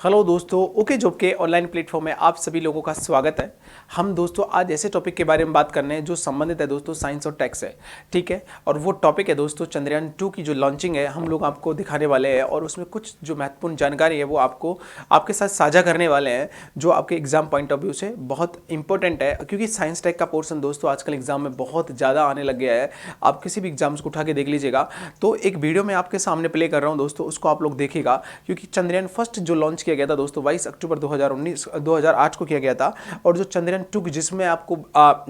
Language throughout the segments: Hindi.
हेलो दोस्तों, ओके जॉब के ऑनलाइन प्लेटफॉर्म में आप सभी लोगों का स्वागत है। हम दोस्तों आज ऐसे टॉपिक के बारे में बात करने हैं जो संबंधित है दोस्तों साइंस और टेक से। ठीक है, और वो टॉपिक है दोस्तों चंद्रयान 2 की जो लॉन्चिंग है हम लोग आपको दिखाने वाले हैं और उसमें कुछ जो महत्वपूर्ण जानकारी है वो आपको आपके साथ साझा करने वाले हैं जो आपके एग्जाम पॉइंट ऑफ व्यू से बहुत इंपॉर्टेंट है, क्योंकि साइंस टेक का पोर्सन दोस्तों आजकल एग्जाम में बहुत ज़्यादा आने लग गया है। आप किसी भी एग्जाम्स को उठा के देख लीजिएगा। तो एक वीडियो मैं आपके सामने प्ले कर रहा हूँ दोस्तों, उसको आप लोग देखिएगा, क्योंकि चंद्रयान फर्स्ट जो लॉन्च किया गया था दोस्तों 22 अक्टूबर 2008 को किया गया था, और जो चंद्रयान 2 जिसमें आपको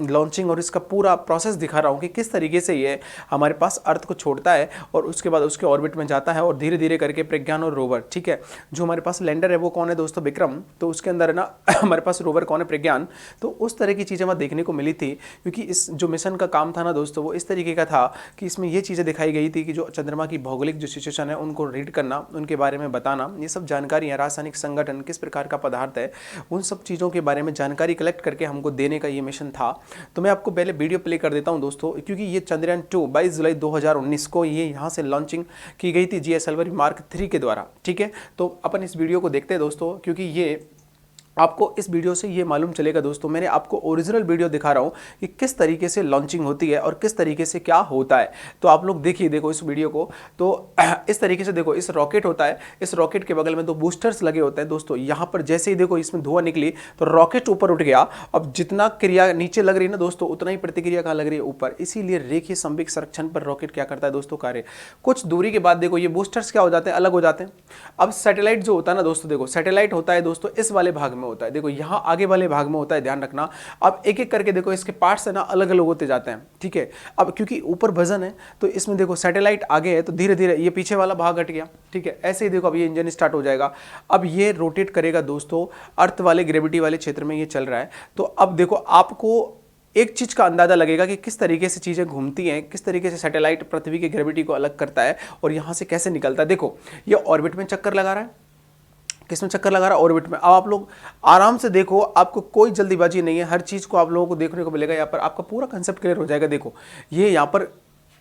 लॉन्चिंग और इसका पूरा प्रोसेस दिखा रहा हूँ कि किस तरीके से ये हमारे पास अर्थ को छोड़ता है और उसके बाद उसके ऑर्बिट में जाता है और धीरे धीरे करके प्रज्ञान और रोवर, ठीक है, जो हमारे पास लैंडर है वो कौन है दोस्तों, विक्रम। तो उसके अंदर है ना हमारे पास रोवर कौन है, प्रज्ञान। तो उस तरह की चीज़ें हमें देखने को मिली थी, क्योंकि इस जो मिशन का काम था ना दोस्तों वो इस तरीके का था कि इसमें ये चीज़ें दिखाई गई थी कि जो चंद्रमा की भौगोलिक जो सिचुएशन है उनको रीड करना, उनके बारे में बताना, ये सब जानकारियाँ, रासायनिक संगठन किस प्रकार का पदार्थ है, उन सब चीज़ों के बारे में जानकारी कलेक्ट करके हमको देने का ये मिशन था। तो मैं आपको पहले वीडियो प्ले कर देता हूं दोस्तों, क्योंकि ये चंद्रयान 2 22 जुलाई 2019 को ये यहाँ से लॉन्चिंग की गई थी जीएसएलवी मार्क 3 के द्वारा। ठीक है, तो अपन इस वीडियो को देखते हैं दोस्तों, क्योंकि ये आपको इस वीडियो से ये मालूम चलेगा दोस्तों, मैंने आपको ओरिजिनल वीडियो दिखा रहा हूँ कि किस तरीके से लॉन्चिंग होती है और किस तरीके से क्या होता है। तो आप लोग देखिए, देखो इस वीडियो को। तो इस तरीके से देखो, इस रॉकेट होता है, इस रॉकेट के बगल में दो बूस्टर्स लगे होते हैं दोस्तों। यहाँ पर जैसे ही देखो इसमें धुआं निकली तो रॉकेट ऊपर उठ गया। अब जितना क्रिया नीचे लग रही है ना दोस्तों, उतना ही प्रतिक्रिया कहाँ लग रही है, ऊपर। इसीलिए रेखीय संवेग संरक्षण पर रॉकेट क्या करता है दोस्तों, कार्य। कुछ दूरी के बाद देखो ये बूस्टर्स क्या हो जाते हैं, अलग हो जाते हैं। अब सैटेलाइट जो होता है ना दोस्तों, देखो सैटेलाइट होता है दोस्तों इस वाले भाग में होता है, देखो यहाँ आगे वाले भाग में होता है, ध्यान रखना। अब एक एक करके देखो इसके पार्ट्स है ना अलग अलग होते जाते हैं। ठीक है, अब क्योंकि ऊपर वजन है तो इसमें देखो सैटेलाइट आगे है तो धीरे धीरे ये पीछे वाला भाग हट गया। ठीक है, ऐसे ही देखो अब ये इंजन स्टार्ट हो जाएगा। अब ये रोटेट करेगा दोस्तों, अर्थ वाले ग्रेविटी वाले क्षेत्र में ये चल रहा है। तो अब देखो आपको एक चीज का अंदाजा लगेगा कि किस तरीके से चीजें घूमती हैं, किस तरीके से सैटेलाइट पृथ्वी की ग्रेविटी को अलग करता है और यहां से कैसे निकलता है। देखो ये ऑर्बिट में चक्कर लगा रहा है, किसमें चक्कर लगा रहा है, ऑर्बिट में। अब आप लोग आराम से देखो, आपको कोई जल्दीबाजी नहीं है, हर चीज को आप लोगों को देखने को मिलेगा। यहाँ पर आपका पूरा कंसेप्ट क्लियर हो जाएगा। देखो ये यहाँ पर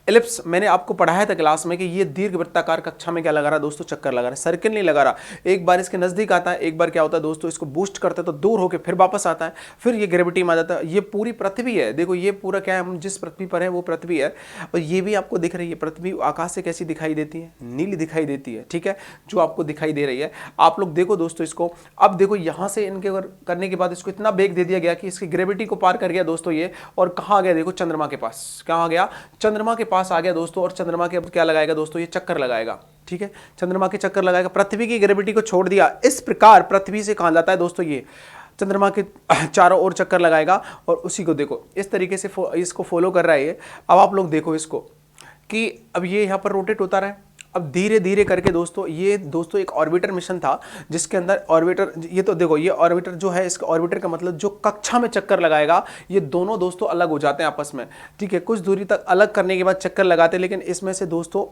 एलिप्स मैंने आपको पढ़ाया था क्लास में कि ये दीर्घ वृत्ताकार कक्षा में क्या लगा रहा है दोस्तों, चक्कर लगा रहा है, सर्किल नहीं लगा रहा। एक बार इसके नजदीक आता है, एक बार क्या होता है दोस्तों इसको बूस्ट करता है तो दूर होकर फिर वापस आता है, फिर ये ग्रेविटी में आ जाता है। ये पूरी पृथ्वी है, देखो ये पूरा क्या है, हम जिस पृथ्वी पर है वो पृथ्वी है। और ये भी आपको दिख रही है पृथ्वी आकाश से कैसी दिखाई देती है, नीली दिखाई देती है। ठीक है, जो आपको दिखाई दे रही है। आप लोग देखो दोस्तों इसको। अब देखो यहां से इनके करने के बाद इसको इतना वेग दे दिया गया कि इसकी ग्रेविटी को पार कर गया दोस्तों ये, और कहां आ गया देखो, चंद्रमा के पास। कहां आ गया, चंद्रमा के पास आ गया दोस्तों। और चंद्रमा के अब क्या लगाएगा दोस्तों, ये चक्कर लगाएगा। ठीक है, चंद्रमा के चक्कर लगाएगा, पृथ्वी की ग्रेविटी को छोड़ दिया। इस प्रकार पृथ्वी से कहां जाता है दोस्तों, ये चंद्रमा के चारों ओर चक्कर लगाएगा और उसी को देखो इस तरीके से इसको फॉलो कर रहा है ये। अब आप लोग देखो इसको कि अब ये यहां पर रोटेट होता रहा है। अब धीरे धीरे करके दोस्तों ये दोस्तों एक ऑर्बिटर मिशन था जिसके अंदर ऑर्बिटर, ये तो देखो ये ऑर्बिटर जो है, इसका ऑर्बिटर का मतलब जो कक्षा में चक्कर लगाएगा, ये दोनों दोस्तों अलग हो जाते हैं आपस में। ठीक है, कुछ दूरी तक अलग करने के बाद चक्कर लगाते हैं, लेकिन इसमें से दोस्तों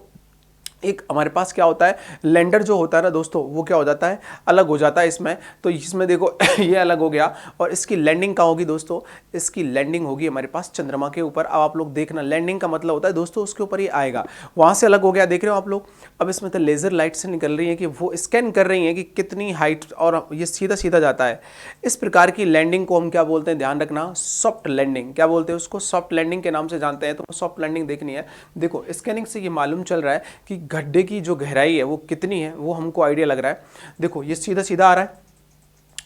एक हमारे पास क्या होता है, लैंडर जो होता है ना दोस्तों, वो क्या हो जाता है, अलग हो जाता है इसमें। तो इसमें देखो ये अलग हो गया और इसकी लैंडिंग कहाँ होगी दोस्तों, इसकी लैंडिंग होगी हमारे पास चंद्रमा के ऊपर। अब आप लोग देखना, लैंडिंग का मतलब होता है दोस्तों उसके ऊपर ही आएगा, वहाँ से अलग हो गया, देख रहे हो आप लोग। अब इसमें तो लेज़र लाइट से निकल रही है कि वो स्कैन कर रही है कि कितनी हाइट, और ये सीधा सीधा जाता है। इस प्रकार की लैंडिंग को हम क्या बोलते हैं, ध्यान रखना, सॉफ्ट लैंडिंग। क्या बोलते हैं उसको, सॉफ्ट लैंडिंग के नाम से जानते हैं। तो सॉफ्ट लैंडिंग देखनी है। देखो स्कैनिंग से ये मालूम चल रहा है कि गड्ढे की जो गहराई है वो कितनी है, वो हमको आइडिया लग रहा है। देखो ये सीधा सीधा आ रहा है,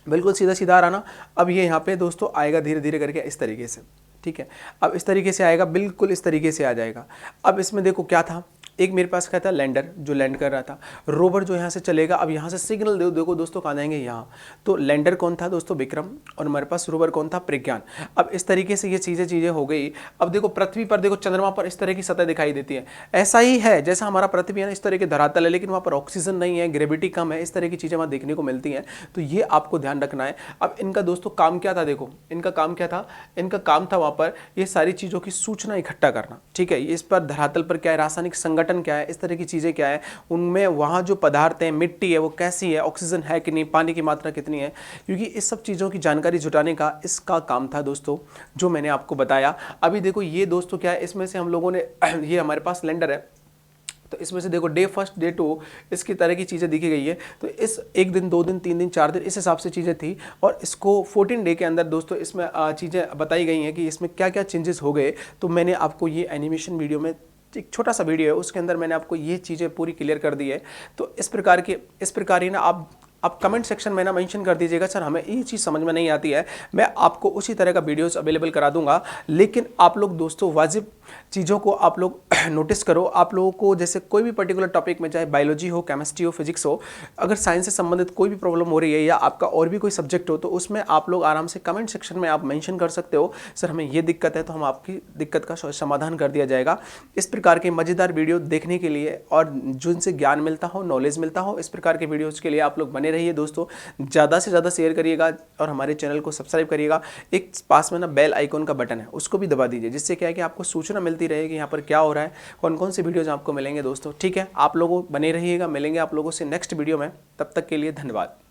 बिल्कुल सीधा सीधा आ रहा ना। अब ये यहाँ पे दोस्तों आएगा धीरे धीरे करके इस तरीके से। ठीक है, अब इस तरीके से आएगा, बिल्कुल इस तरीके से आ जाएगा। अब इसमें देखो क्या था, एक मेरे पास क्या था, लैंडर जो लैंड कर रहा था, रोवर जो यहाँ से चलेगा। अब यहाँ से सिग्नल देखो दोस्तों कहाँ जाएंगे, यहाँ। तो लैंडर कौन था दोस्तों, विक्रम, और हमारे पास रोवर कौन था, प्रज्ञान। अब इस तरीके से ये चीज़ें हो गई। अब देखो पृथ्वी पर, देखो चंद्रमा पर इस तरह की सतह दिखाई देती है। ऐसा ही है जैसा हमारा पृथ्वी है ना, इस तरह के धरातल है, लेकिन वहाँ पर ऑक्सीजन नहीं है, ग्रेविटी कम है, इस तरह की चीज़ें वहाँ देखने को मिलती हैं। तो ये आपको ध्यान रखना है। अब इनका दोस्तों काम क्या था, देखो इनका काम क्या था, इनका काम था वहाँ पर ये सारी चीज़ों की सूचना इकट्ठा करना। ठीक है, इस पर धरातल पर क्या है, रासायनिक संगठन क्या है, इस तरह की चीजें क्या है, उनमें वहां जो पदार्थ है, मिट्टी है वो कैसी है, ऑक्सीजन है कि नहीं, पानी की मात्रा कितनी है, क्योंकि इस सब चीजों की जानकारी जुटाने का इसका काम था दोस्तों, जो मैंने आपको बताया। अभी देखो ये दोस्तों क्या है, इसमें से हम लोगों ने ये हमारे पास लैंडर है, तो इसमें से देखो डे फर्स्ट डे 2 इसकी तरह की चीज़ें दिखी गई है। तो इस 1 दिन 2 दिन 3 दिन 4 दिन इस हिसाब से चीज़ें थी, और इसको 14 डे के अंदर दोस्तों इसमें चीज़ें बताई गई हैं कि इसमें क्या क्या चेंजेस हो गए। तो मैंने आपको ये एनिमेशन वीडियो में, एक छोटा सा वीडियो है उसके अंदर मैंने आपको ये चीज़ें पूरी क्लियर कर दी है। तो इस प्रकार ही ना आप कमेंट सेक्शन में ना मेंशन कर दीजिएगा सर हमें ये चीज़ समझ में नहीं आती है, मैं आपको उसी तरह का वीडियोस अवेलेबल करा दूंगा। लेकिन आप लोग दोस्तों वाजिब चीज़ों को आप लोग नोटिस करो। आप लोगों को जैसे कोई भी पर्टिकुलर टॉपिक में, चाहे बायोलॉजी हो, केमिस्ट्री हो, फिजिक्स हो, अगर साइंस से संबंधित कोई भी प्रॉब्लम हो रही है या आपका और भी कोई सब्जेक्ट हो, तो उसमें आप लोग आराम से कमेंट सेक्शन में आप मेंशन कर सकते हो सर हमें ये दिक्कत है, तो हम आपकी दिक्कत का समाधान कर दिया जाएगा। इस प्रकार के मज़ेदार वीडियो देखने के लिए और जिनसे ज्ञान मिलता हो, नॉलेज मिलता हो, इस प्रकार के वीडियोज़ के लिए आप लोग बने रहिए दोस्तों। ज़्यादा से ज़्यादा शेयर करिएगा और हमारे चैनल को सब्सक्राइब करिएगा। एक पास में ना बेल आइकॉन का बटन है उसको भी दबा दीजिए, जिससे क्या है कि आपको सूचना मिलती रहे कि यहाँ पर क्या हो रहा है, कौन कौन से वीडियोज़ आपको मिलेंगे दोस्तों। ठीक है, आप लोगों बने रहिएगा, मिलेंगे आप लोगों से नेक्स्ट वीडियो में, तब तक के लिए धन्यवाद।